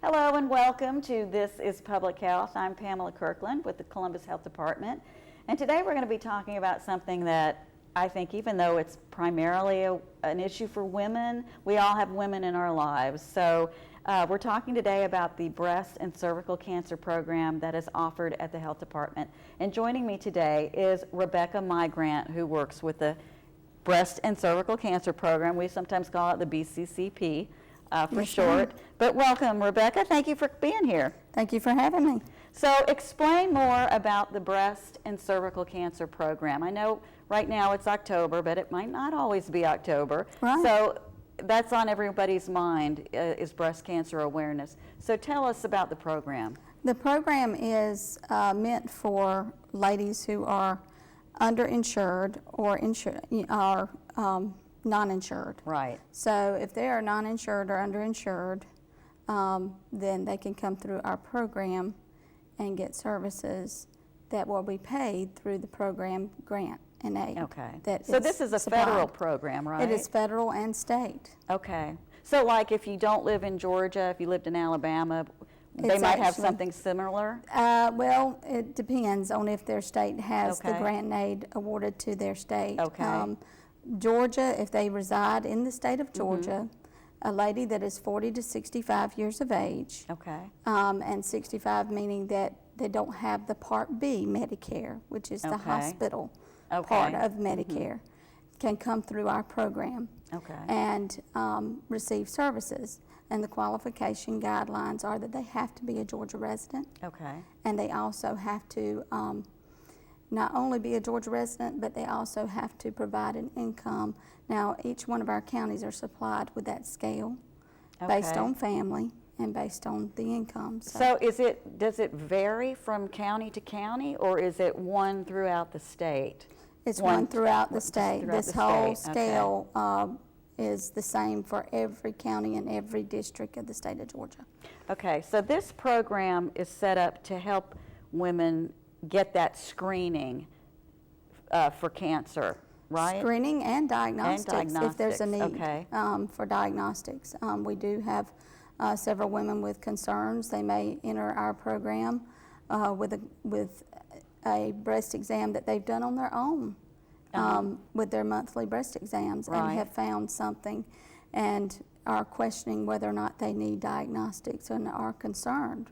Hello and welcome to This is Public Health. I'm Pamela Kirkland with the Columbus Health Department. And today we're going to be talking about something that I think, even though it's primarily an issue for women, we all have women in our lives. So we're talking today about the breast and cervical cancer program that is offered at the Health Department. And joining me today is Rebecca Migrant, who works with the Breast and Cervical Cancer Program. We sometimes call it the BCCP. For short. But welcome, Rebecca. Thank you for being here. Thank you for having me. So explain more about the Breast and Cervical Cancer Program. I know right now it's October, but it might not always be October. Right. So that's on everybody's mind, is breast cancer awareness. So tell us about the program. The program is meant for ladies who are underinsured or non-insured. Right. So if they are non-insured or underinsured, then they can come through our program and get services that will be paid through the program grant and aid. Okay. So this is a federal program, right? It is federal and state. Okay. So like if you don't live in Georgia, if you lived in Alabama, they might have something similar? Well, it depends on if their state has the grant and aid awarded to their state. Okay. Georgia, if they reside in the state of Georgia, a lady that is 40 to 65 years of age, and 65 meaning that they don't have the Part B Medicare, which is the hospital part of Medicare, can come through our program and receive services. And the qualification guidelines are that they have to be a Georgia resident, and they also have to not only be a Georgia resident, but they also have to provide an income. Now, each one of our counties are supplied with that scale based on family and based on the income. So does it vary from county to county, or is it one throughout the state? It's one throughout the state. This whole scale is the same for every county and every district of the state of Georgia. Okay, so this program is set up to help women get that screening for cancer, right? Screening and diagnostics, if there's a need for diagnostics. We do have several women with concerns. They may enter our program with a breast exam that they've done on their own with their monthly breast exams and have found something and are questioning whether or not they need diagnostics and are concerned.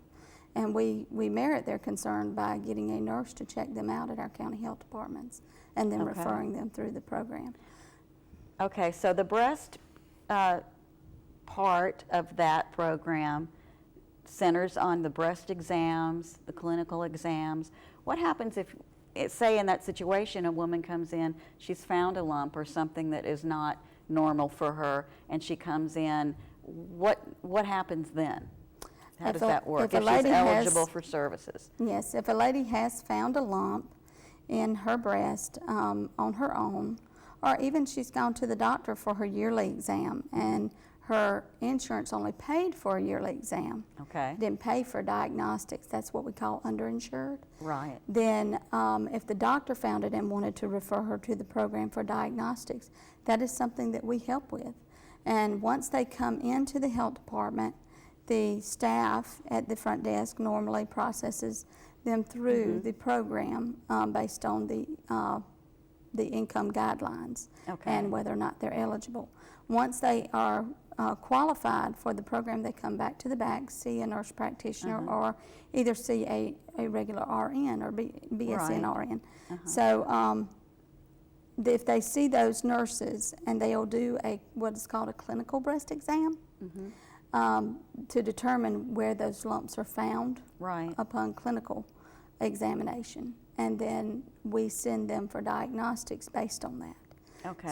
And we merit their concern by getting a nurse to check them out at our county health departments and then referring them through the program. Okay, so the breast part of that program centers on the breast exams, the clinical exams. What happens if, say in that situation, a woman comes in, she's found a lump or something that is not normal for her, and she comes in, what happens then? How does that work if she's eligible for services? Yes, if a lady has found a lump in her breast on her own, or even she's gone to the doctor for her yearly exam and her insurance only paid for a yearly exam, didn't pay for diagnostics, that's what we call underinsured. Right. Then if the doctor found it and wanted to refer her to the program for diagnostics, that is something that we help with. And once they come into the health department, the staff at the front desk normally processes them through the program based on the income guidelines and whether or not they're eligible. Once they are qualified for the program, they come back to the back, see a nurse practitioner, or either see a regular RN or BSN RN. So if they see those nurses, and they'll do what is called a clinical breast exam, to determine where those lumps are found upon clinical examination. And then we send them for diagnostics based on that.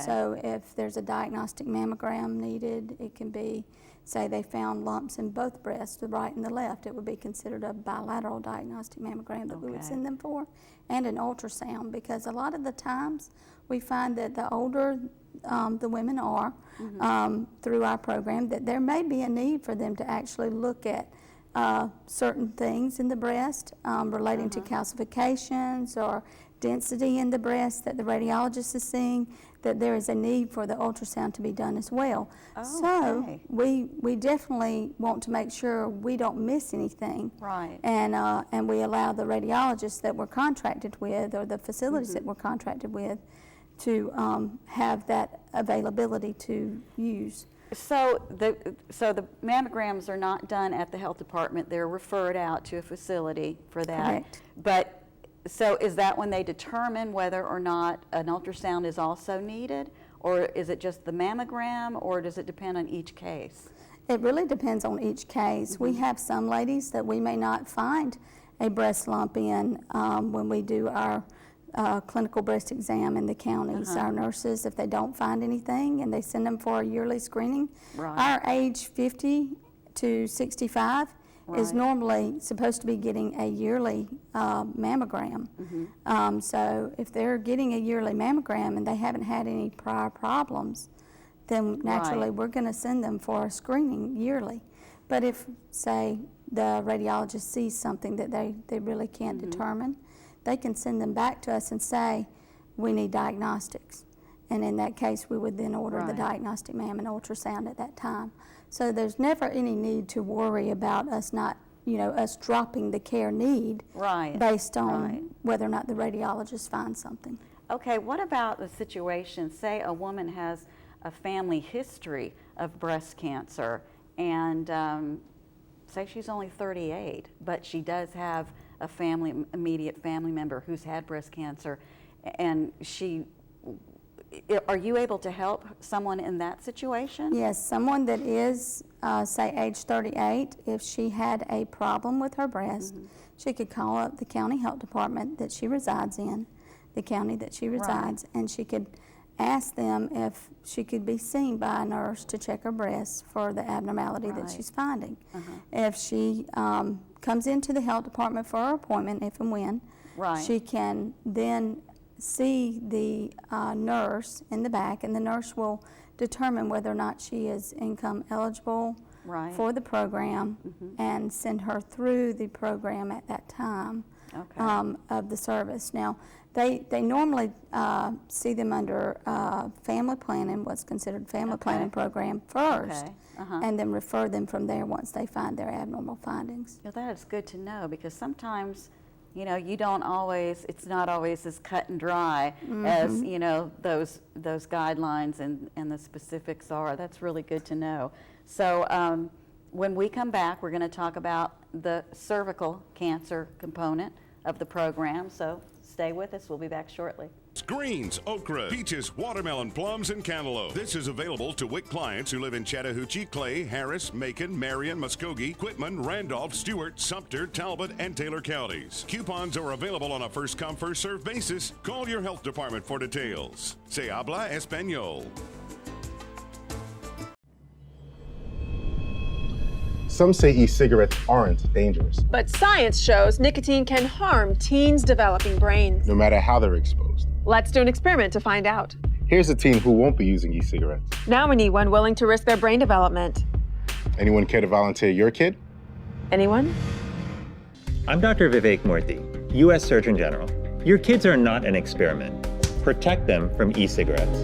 So if there's a diagnostic mammogram needed, it can be, say they found lumps in both breasts, the right and the left, it would be considered a bilateral diagnostic mammogram that we would send them for, and an ultrasound, because a lot of the times we find that the older the women are through our program, that there may be a need for them to actually look at certain things in the breast relating to calcifications or density in the breast that the radiologist is seeing, that there is a need for the ultrasound to be done as well. Oh, so okay. we definitely want to make sure we don't miss anything. Right. And we allow the radiologists that we're contracted with, or the facilities Mm-hmm. that we're contracted with, to have that availability to use. So the mammograms are not done at the health department. They're referred out to a facility for that. Correct. But so is that when they determine whether or not an ultrasound is also needed, or is it just the mammogram, or does it depend on each case? It really depends on each case. We have some ladies that we may not find a breast lump in when we do our clinical breast exam in the counties. Our nurses, if they don't find anything, and they send them for a yearly screening. Right. Our age 50 to 65 is Right. normally supposed to be getting a yearly mammogram. So if they're getting a yearly mammogram and they haven't had any prior problems, then naturally Right. we're going to send them for a screening yearly. But if, say, the radiologist sees something that they really can't determine, they can send them back to us and say, we need diagnostics. And in that case, we would then order the Right. diagnostic mammo and ultrasound at that time. So there's never any need to worry about us not, us dropping the care need Right. based on Right. whether or not the radiologist finds something. Okay, what about the situation, say a woman has a family history of breast cancer, and say she's only 38, but she does have a immediate family member who's had breast cancer, and are you able to help someone in that situation? Yes, someone that is, say, age 38, if she had a problem with her breast, she could call up the county health department that she resides in, the county that she resides, and she could ask them if she could be seen by a nurse to check her breasts for the abnormality that she's finding. If she comes into the health department for her appointment, if and when, Right. she can then see the nurse in the back, and the nurse will determine whether or not she is income eligible Right. for the program and send her through the program at that time Okay. of the service. Now, they normally see them under family planning, what's considered family planning program first, Okay. and then refer them from there once they find their abnormal findings. Well, that is good to know, because sometimes, you don't always, it's not always as cut and dry as, those guidelines and the specifics are. That's really good to know. So when we come back, we're going to talk about the cervical cancer component of the program. So stay with us. We'll be back shortly. Greens, okra, peaches, watermelon, plums, and cantaloupe. This is available to WIC clients who live in Chattahoochee, Clay, Harris, Macon, Marion, Muskogee, Quitman, Randolph, Stewart, Sumter, Talbot, and Taylor counties. Coupons are available on a first-come, first-served basis. Call your health department for details. Se habla español. Some say e-cigarettes aren't dangerous, But science shows nicotine can harm teens' developing brains. no matter how they're exposed. Let's do an experiment to find out. Here's a teen who won't be using e-cigarettes. Now we need one willing to risk their brain development. Anyone care to volunteer your kid? Anyone? I'm Dr. Vivek Murthy, U.S. Surgeon General. Your kids are not an experiment. Protect them from e-cigarettes.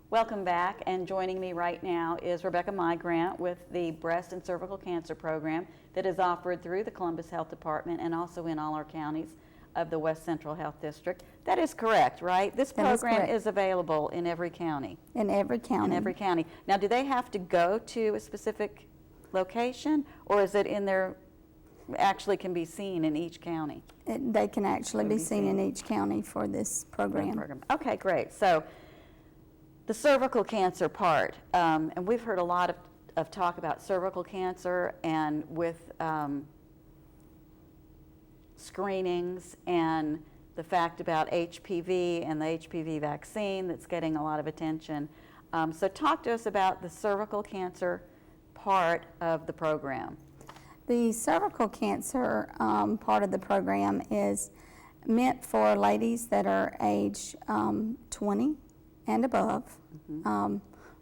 Welcome back, and joining me right now is Rebecca Mygrant with the Breast and Cervical Cancer Program that is offered through the Columbus Health Department and also in all our counties of the West Central Health District. That is correct, right? This That is program correct. is available in every county. In every county. In every county. Now, do they have to go to a specific location, or is it in their, actually can be seen in each county? They can actually Can be be seen seen. in each county for this program. Okay, great. So the cervical cancer part, and we've heard a lot of talk about cervical cancer and with screenings and the fact about HPV and the HPV vaccine that's getting a lot of attention. So talk to us about the cervical cancer part of the program. The cervical cancer part of the program is meant for ladies that are age 20 and above.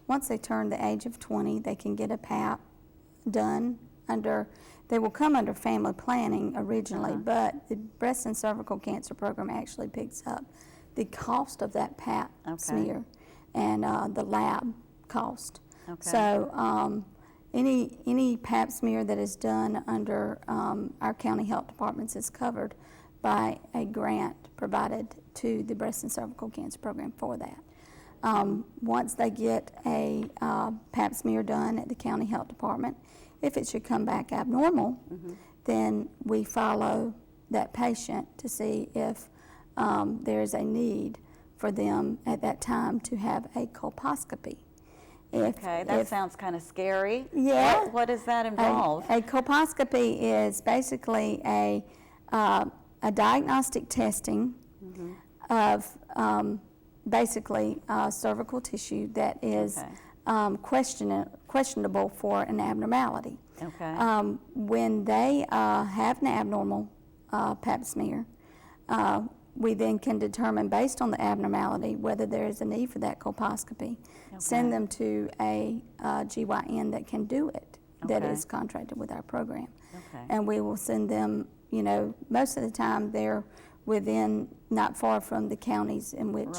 Once they turn the age of 20, they can get a PAP done they will come under family planning originally, but the breast and cervical cancer program actually picks up the cost of that Pap smear and the lab cost. Okay. So any Pap smear that is done under our county health departments is covered by a grant provided to the breast and cervical cancer program for that. Once they get a Pap smear done at the county health department, if it should come back abnormal, then we follow that patient to see if there is a need for them at that time to have a colposcopy. Okay, that sounds kind of scary. Yeah. What does that involve? A colposcopy is basically a diagnostic testing of basically cervical tissue that is questionable for an abnormality. Okay. When they have an abnormal Pap smear, we then can determine based on the abnormality whether there is a need for that colposcopy. Send them to a GYN that can do it, that is contracted with our program. And we will send them, you know, most of the time they're within, not far from the counties in which,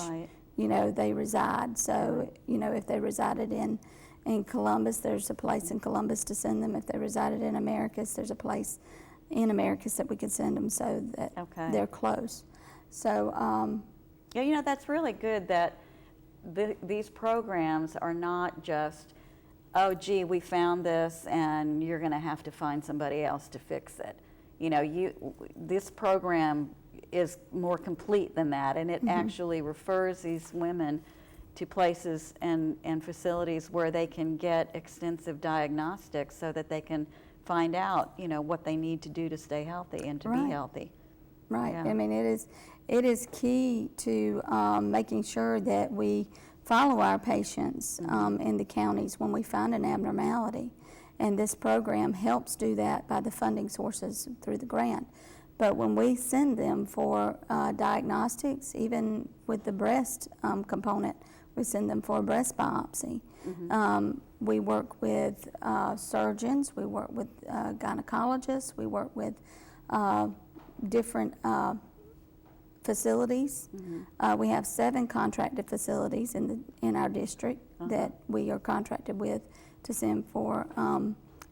you know, they reside. So, you know, if they resided in Columbus, there's a place in Columbus to send them. If they resided in Americus, there's a place in Americus that we could send them so that they're close. So, yeah, you know, that's really good that these programs are not just, oh, gee, we found this and you're going to have to find somebody else to fix it. You know, this program is more complete than that, and it actually refers these women to places and facilities where they can get extensive diagnostics so that they can find out, you know, what they need to do to stay healthy and to be healthy. Right. Yeah. I mean, it is key to making sure that we follow our patients in the counties when we find an abnormality. And this program helps do that by the funding sources through the grant. But when we send them for diagnostics, even with the breast component, we send them for a breast biopsy. We work with surgeons, we work with gynecologists, we work with different facilities. We have 7 contracted facilities in our district that we are contracted with to send for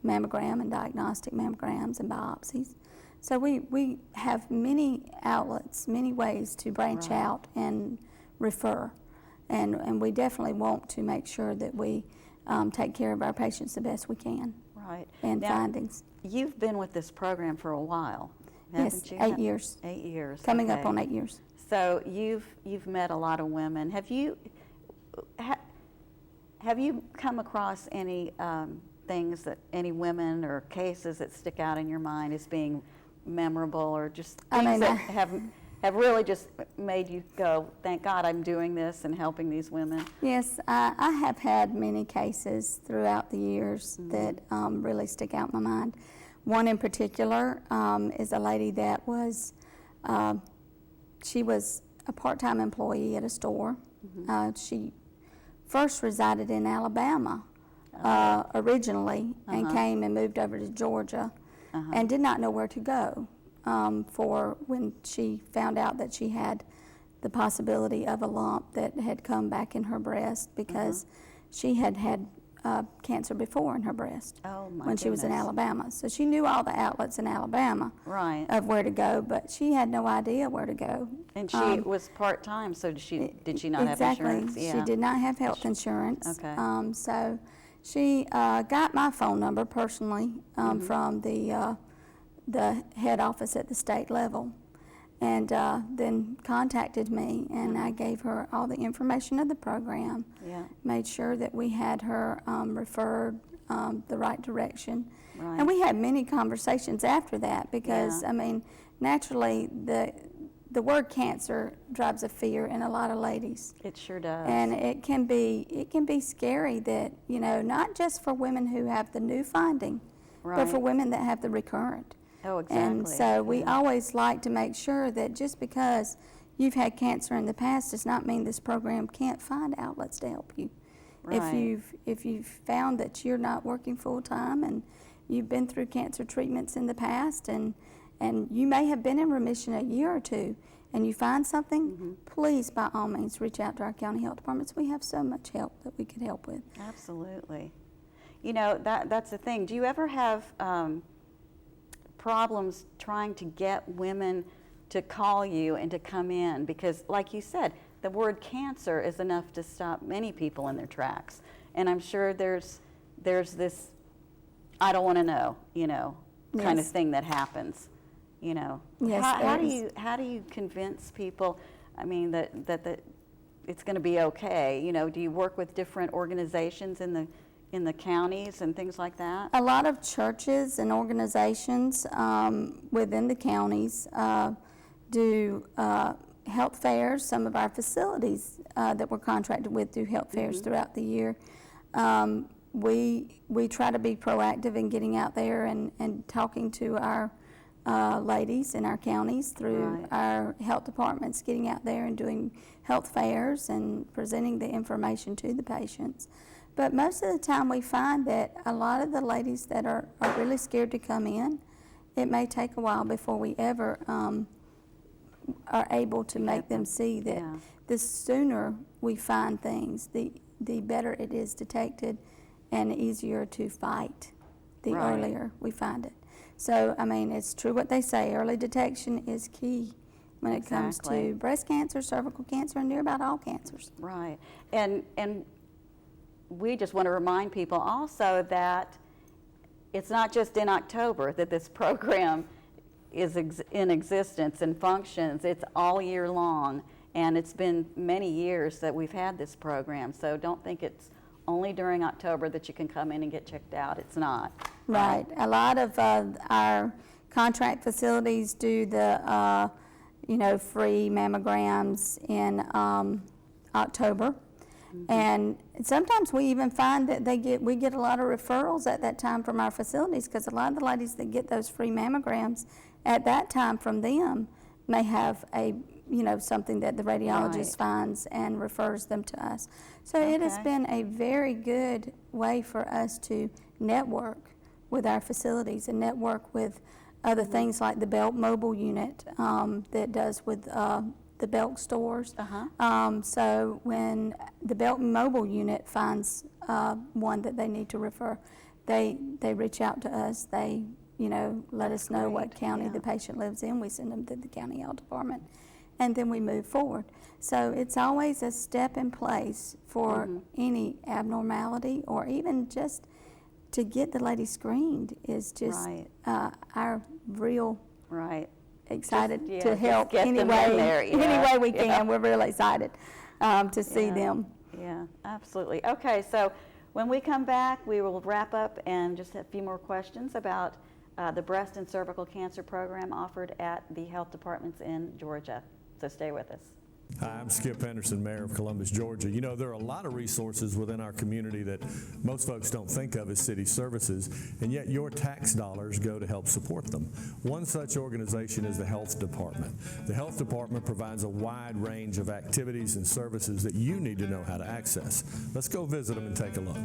mammogram and diagnostic mammograms and biopsies. So we have many outlets, many ways to branch out and refer. And we definitely want to make sure that we take care of our patients the best we can. Right. And Now, findings. You've been with this program for a while, haven't Yes, you? 8 years. 8 years. Coming up on 8 years. So you've met a lot of women. Have you come across any things that any women or cases that stick out in your mind as being memorable, or just things that have really just made you go, thank God I'm doing this and helping these women? Yes, I have had many cases throughout the years that really stick out in my mind. One in particular is a lady that was, she was a part-time employee at a store. She first resided in Alabama originally and came and moved over to Georgia and did not know where to go for when she found out that she had the possibility of a lump that had come back in her breast because she had had cancer before in her breast when she was in Alabama. So she knew all the outlets in Alabama of where to go, but she had no idea where to go. And she was part-time, so did she not have insurance? Exactly. She did not have health insurance. Okay. So she got my phone number personally from the head office at the state level, and then contacted me, and I gave her all the information of the program, made sure that we had her referred the right direction. And we had many conversations after that because, I mean, naturally the word cancer drives a fear in a lot of ladies. It sure does. And it can be scary that, you know, not just for women who have the new finding, but for women that have the recurrent. Oh, exactly. And so we always like to make sure that just because you've had cancer in the past does not mean this program can't find outlets to help you. If you've found that you're not working full time and you've been through cancer treatments in the past, and you may have been in remission a year or two, and you find something, please, by all means, reach out to our county health departments. We have so much help that we could help with. Absolutely. You know, that's the thing. Do you ever have problems trying to get women to call you and to come in? Because like you said, the word cancer is enough to stop many people in their tracks. And I'm sure there's this, I don't want to know, you know, kind of Yes. thing that happens, you know. Yes, How do you convince people, I mean, that it's going to be okay? You know, do you work with different organizations in the counties and things like that? A lot of churches and organizations within the counties do health fairs. Some of our facilities that we're contracted with do health fairs throughout the year. We try to be proactive in getting out there and talking to our ladies in our counties through our health departments, getting out there and doing health fairs and presenting the information to the patients. But most of the time we find that a lot of the ladies that are really scared to come in, it may take a while before we ever are able to make them see that the sooner we find things, the better it is detected and easier to fight the earlier we find it. So, I mean, it's true what they say, early detection is key when it comes to breast cancer, cervical cancer, and near about all cancers. Right. And we just want to remind people also that it's not just in October that this program is in existence and functions. It's all year long, and it's been many years that we've had this program. So don't think it's only during October that you can come in and get checked out. It's not. Right. A lot of our contract facilities do the, free mammograms in October. And sometimes we even find that we get a lot of referrals at that time from our facilities, because a lot of the ladies that get those free mammograms at that time from them may have something that the radiologist finds and refers them to us. So it has been a very good way for us to network with our facilities and network with other things like the Belk Mobile Unit that does with the Belk stores. So when the Belk Mobile Unit finds one that they need to refer, they reach out to us. They let us know what county the patient lives in. We send them to the county health department, and then we move forward. So it's always a step in place for any abnormality, or even just to get the lady screened is just our real excited to help any way we can. We're really excited to see them. Yeah, absolutely. Okay, so when we come back, we will wrap up and just have a few more questions about the breast and cervical cancer program offered at the health departments in Georgia. So stay with us. Hi, I'm Skip Henderson, Mayor of Columbus, Georgia. You know, there are a lot of resources within our community that most folks don't think of as city services, and yet your tax dollars go to help support them. One such organization is the Health Department. The Health Department provides a wide range of activities and services that you need to know how to access. Let's go visit them and take a look.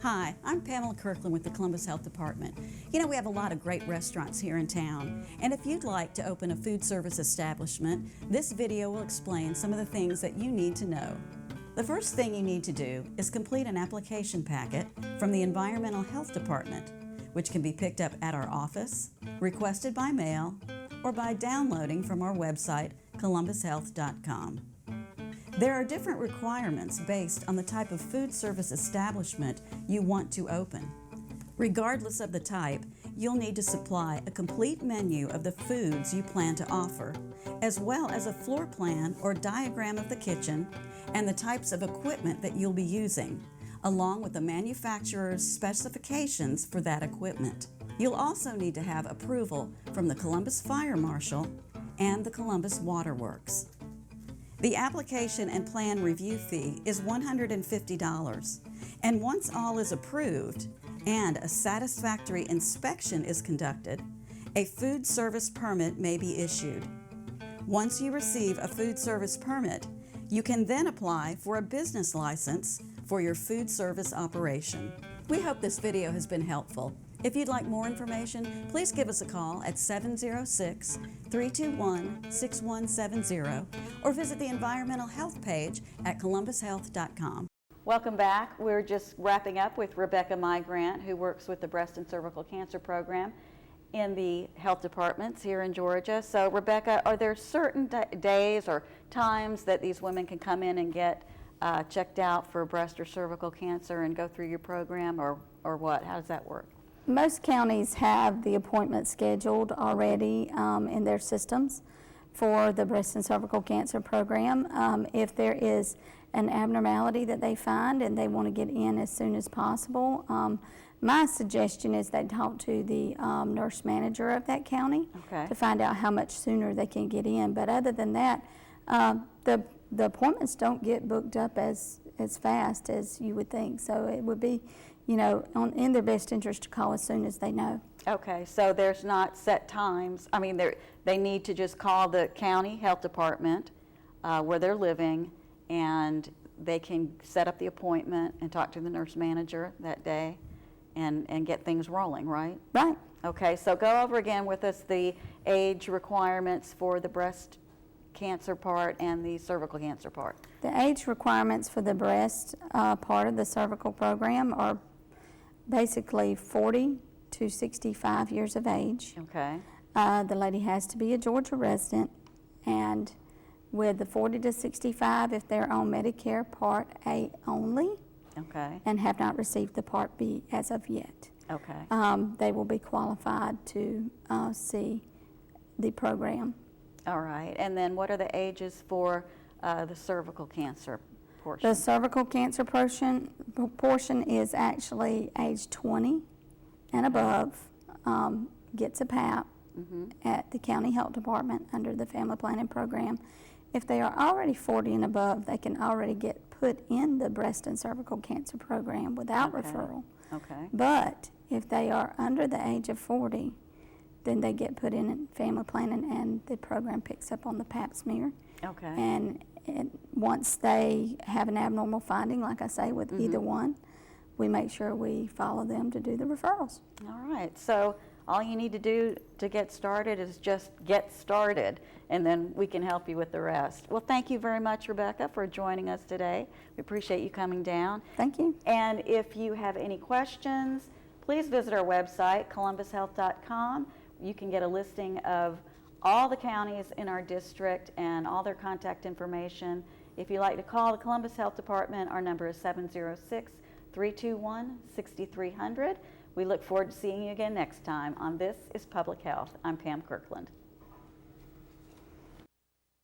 Hi, I'm Pamela Kirkland with the Columbus Health Department. You know, we have a lot of great restaurants here in town, and if you'd like to open a food service establishment, this video will explain some of the things that you need to know. The first thing you need to do is complete an application packet from the Environmental Health Department, which can be picked up at our office, requested by mail, or by downloading from our website, columbushealth.com. There are different requirements based on the type of food service establishment you want to open. Regardless of the type, you'll need to supply a complete menu of the foods you plan to offer, as well as a floor plan or diagram of the kitchen and the types of equipment that you'll be using, along with the manufacturer's specifications for that equipment. You'll also need to have approval from the Columbus Fire Marshal and the Columbus Water Works. The application and plan review fee is $150, and once all is approved and a satisfactory inspection is conducted, a food service permit may be issued. Once you receive a food service permit, you can then apply for a business license for your food service operation. We hope this video has been helpful. If you'd like more information, please give us a call at 706-321-6170 or visit the environmental health page at columbushealth.com. Welcome back. We're just wrapping up with Rebecca Migrant, who works with the Breast and Cervical Cancer Program in the health departments here in Georgia. So Rebecca, are there certain days or times that these women can come in and get checked out for breast or cervical cancer and go through your program, or what? How does that work? Most counties have the appointment scheduled already in their systems for the breast and cervical cancer program. If there is an abnormality that they find and they want to get in as soon as possible, my suggestion is they talk to the nurse manager of that county to find out how much sooner they can get in. But other than that, the appointments don't get booked up as fast as you would think. So it would be, in their best interest to call as soon as they know. Okay, so there's not set times. I mean, they need to just call the county health department where they're living, and they can set up the appointment and talk to the nurse manager that day and get things rolling, right? Right. Okay, so go over again with us the age requirements for the breast cancer part and the cervical cancer part. The age requirements for the breast part of the cervical program are basically 40 to 65 years of age. Okay. The lady has to be a Georgia resident, and with the 40 to 65, if they're on Medicare Part A only, Okay. and have not received the Part B as of yet, Okay. they will be qualified to see the program. All right. And then what are the ages for the cervical cancer portion? The cervical cancer portion is actually age 20 and above, gets a PAP at the county health department under the family planning program. If they are already 40 and above, they can already get put in the breast and cervical cancer program without referral. Okay. But if they are under the age of 40, then they get put in family planning, and the program picks up on the pap smear. Okay. And once they have an abnormal finding, like I say, with either one, we make sure we follow them to do the referrals. All right. So all you need to do to get started is just get started, and then we can help you with the rest. Well, thank you very much, Rebecca, for joining us today. We appreciate you coming down. Thank you. And if you have any questions, please visit our website, columbushealth.com. You can get a listing of all the counties in our district and all their contact information. If you'd like to call the Columbus Health Department, our number is 706-321-6300. We look forward to seeing you again next time on This is Public Health. I'm Pam Kirkland.